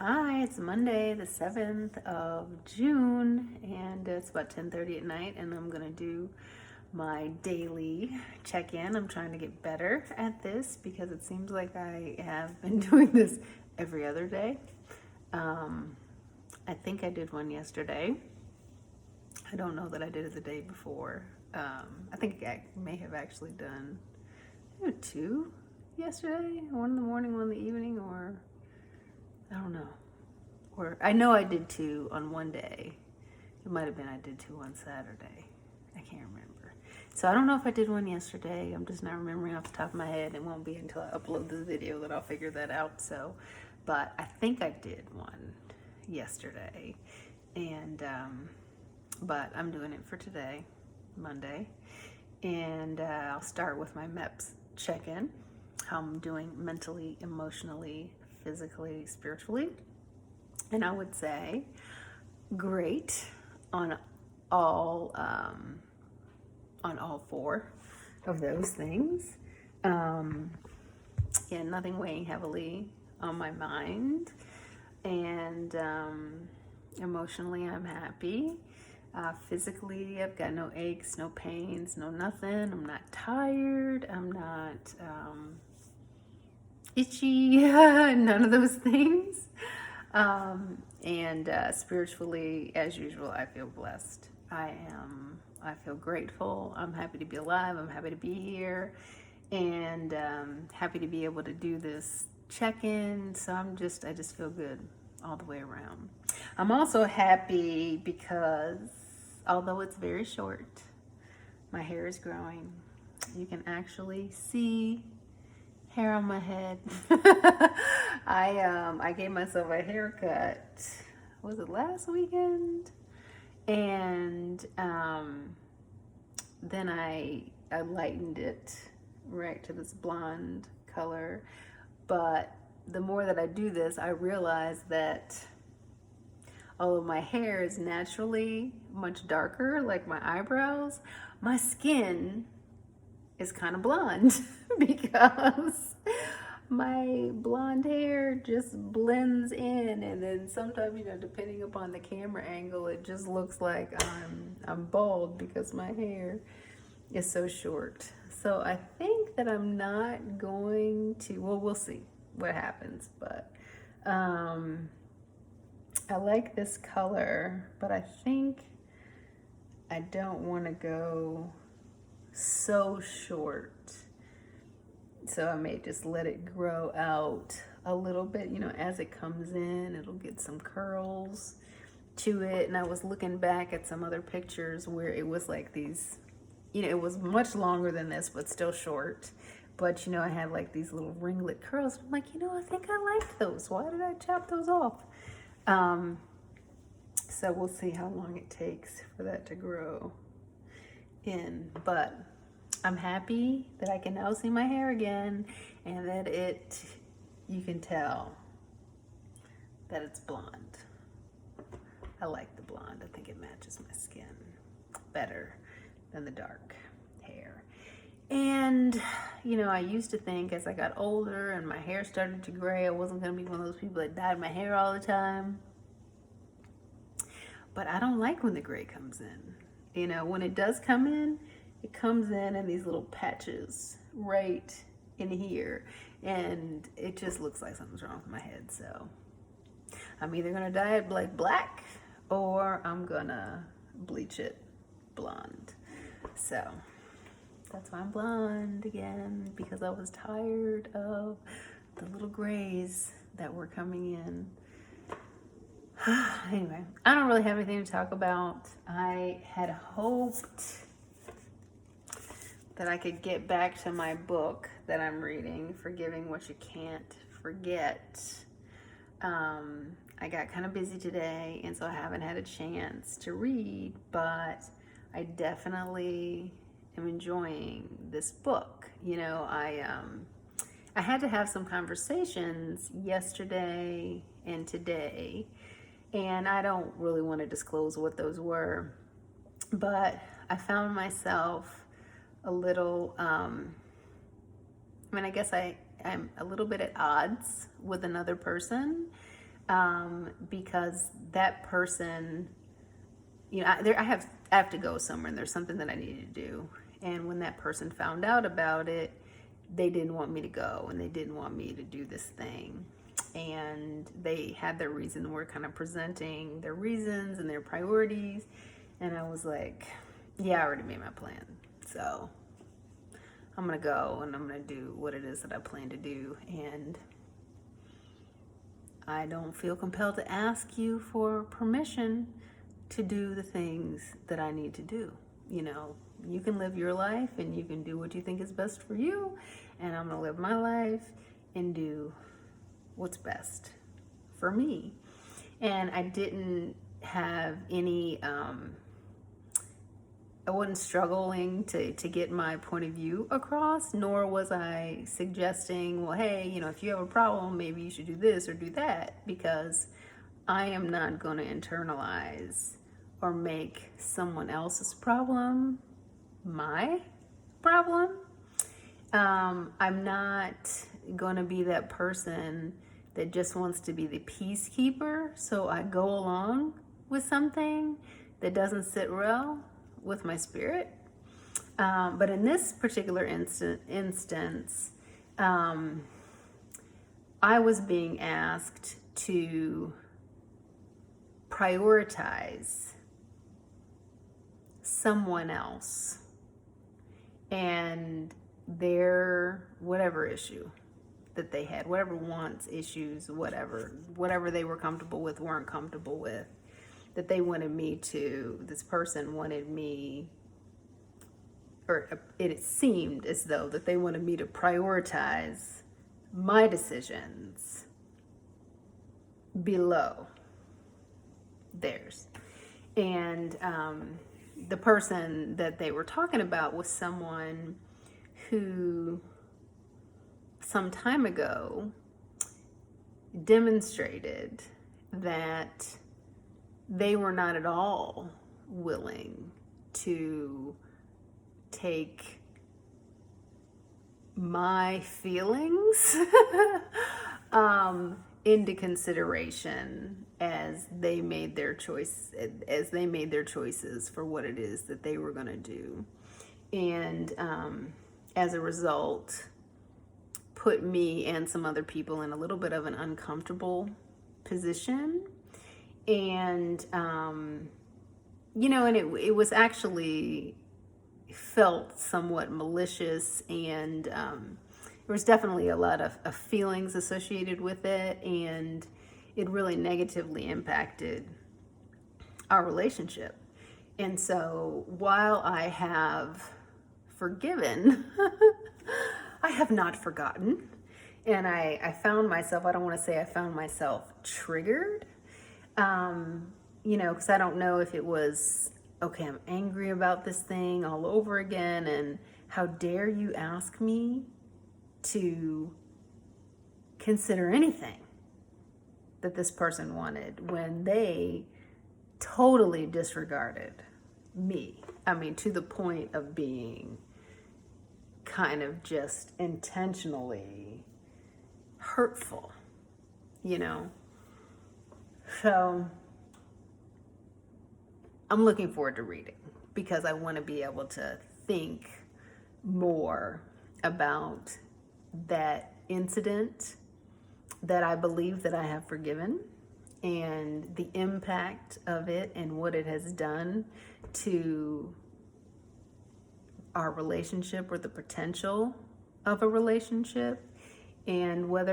Hi, it's Monday, the 7th of June, and it's about 10:30 at night, and I'm gonna do my daily check-in. I'm trying to get better at this because it seems like I have been doing this every other day. I think I did one yesterday. I don't know that I did it the day before. I think I may have actually done two yesterday, one in the morning, one in the evening, or I don't know. Or I know I did two on one day. It might have been I did two on Saturday. I can't remember. So I don't know if I did one yesterday. I'm just not remembering off the top of my head. It won't be until I upload this video that I'll figure that out. But I think I did one yesterday. And, but I'm doing it for today, Monday. And I'll start with my MEPS check-in. How I'm doing mentally, emotionally, physically, spiritually. And I would say great on all four of those things. Yeah, nothing weighing heavily on my mind, and emotionally I'm happy. Physically, I've got no aches, no pains, no nothing. I'm not tired. I'm not itchy. None of those things. And spiritually, as usual, I feel blessed. I feel grateful. I'm happy to be alive. I'm happy to be here, and happy to be able to do this check-in. So I just feel good all the way around. I'm also happy because although it's very short, my hair is growing. You can actually see hair on my head. I gave myself a haircut. Was it last weekend? And then I lightened it right to this blonde color. But the more that I do this, I realize that although my hair is naturally much darker, like my eyebrows, my skin is kind of blonde because my blonde hair just blends in, and then sometimes, depending upon the camera angle, it just looks like I'm bald because my hair is so short. So I think that I'm not going to, well, we'll see what happens, but I like this color, but I think I don't want to go so short. So I may just let it grow out a little bit, as it comes in, it'll get some curls to it. And I was looking back at some other pictures where it was like these, it was much longer than this, but still short. But, I had like these little ringlet curls. I'm like, I think I like those. Why did I chop those off? So we'll see how long it takes for that to grow in. But I'm happy that I can now see my hair again, and that you can tell that it's blonde. I like the blonde. I think it matches my skin better than the dark hair. And, I used to think as I got older and my hair started to gray, I wasn't going to be one of those people that dyed my hair all the time. But I don't like when the gray comes in. When it does come in, it comes in these little patches right in here, and it just looks like something's wrong with my head. So I'm either gonna dye it black, or I'm gonna bleach it blonde. So that's why I'm blonde again, because I was tired of the little grays that were coming in. Anyway, I don't really have anything to talk about. I had hoped that I could get back to my book that I'm reading, Forgiving What You Can't Forget. I got kind of busy today, and so I haven't had a chance to read, but I definitely am enjoying this book. I had to have some conversations yesterday and today, and I don't really want to disclose what those were, but I found myself a little, I guess I'm a little bit at odds with another person. because that person, I have to go somewhere and there's something that I needed to do. And when that person found out about it, they didn't want me to go and they didn't want me to do this thing. And they had their reason, were kind of presenting their reasons and their priorities. And I was like, yeah, I already made my plan. So I'm going to go and I'm going to do what it is that I plan to do. And I don't feel compelled to ask you for permission to do the things that I need to do. You can live your life and you can do what you think is best for you. And I'm going to live my life and do what's best for me. And I didn't have any, I wasn't struggling to get my point of view across, nor was I suggesting, well, hey, if you have a problem, maybe you should do this or do that, because I am not going to internalize or make someone else's problem my problem. I'm not going to be that person that just wants to be the peacekeeper, so I go along with something that doesn't sit well with my spirit. But in this particular instance, I was being asked to prioritize someone else and their whatever issue that they had, whatever wants, issues, whatever they were comfortable with, weren't comfortable with, that they wanted me to, this person wanted me, or it seemed as though that they wanted me to prioritize my decisions below theirs. And the person that they were talking about was someone who some time ago demonstrated that they were not at all willing to take my feelings into consideration as they made their choices for what it is that they were going to do. And as a result, put me and some other people in a little bit of an uncomfortable position. And, and it was actually felt somewhat malicious, and there was definitely a lot of feelings associated with it, and it really negatively impacted our relationship. And so while I have forgiven, I have not forgotten. And I found myself, I don't want to say I found myself triggered, because I don't know if it was, okay, I'm angry about this thing all over again, and how dare you ask me to consider anything that this person wanted when they totally disregarded me. I mean, to the point of being kind of just intentionally hurtful, So I'm looking forward to reading, because I want to be able to think more about that incident that I believe that I have forgiven, and the impact of it and what it has done to our relationship, or the potential of a relationship, and what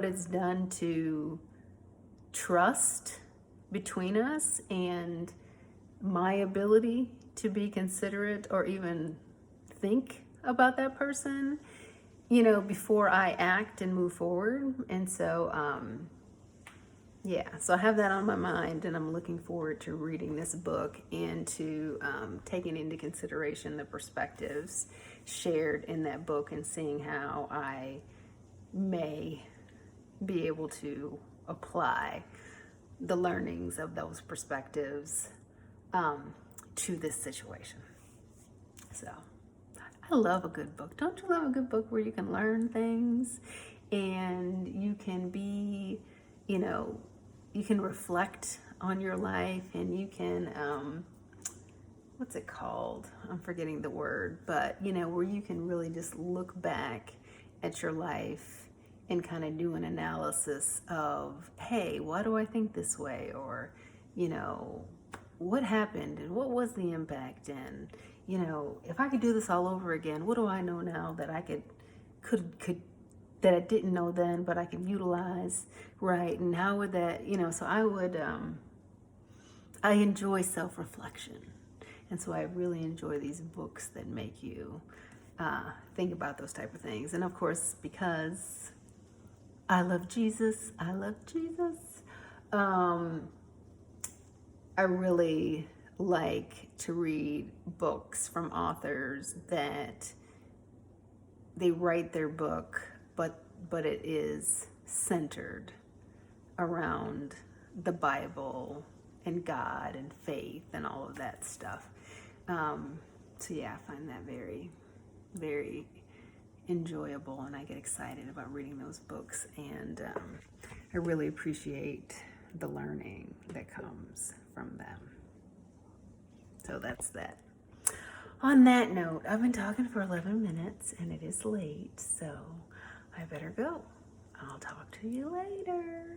it's done to trust between us, and my ability to be considerate or even think about that person, before I act and move forward. And so, so I have that on my mind, and I'm looking forward to reading this book and to taking into consideration the perspectives shared in that book, and seeing how I may be able to apply the learnings of those perspectives to this situation. So I love a good book. Don't you love a good book where you can learn things and you can be you know, you can reflect on your life, and you can, what's it called? I'm forgetting the word, but you know, where you can really just look back at your life and kind of do an analysis of, hey, why do I think this way? Or, you know, what happened and what was the impact? And, you know, if I could do this all over again, what do I know now that I could that I didn't know then, but I could utilize, right? And how would that, you know, so I enjoy self-reflection. And so I really enjoy these books that make you think about those type of things. And of course, because I love Jesus, I really like to read books from authors that they write their book, but it is centered around the Bible and God and faith and all of that stuff. So yeah, I find that very, very enjoyable, and I get excited about reading those books, and I really appreciate the learning that comes from them. So that's that. On that note, I've been talking for 11 minutes and it is late, so I better go. I'll talk to you later.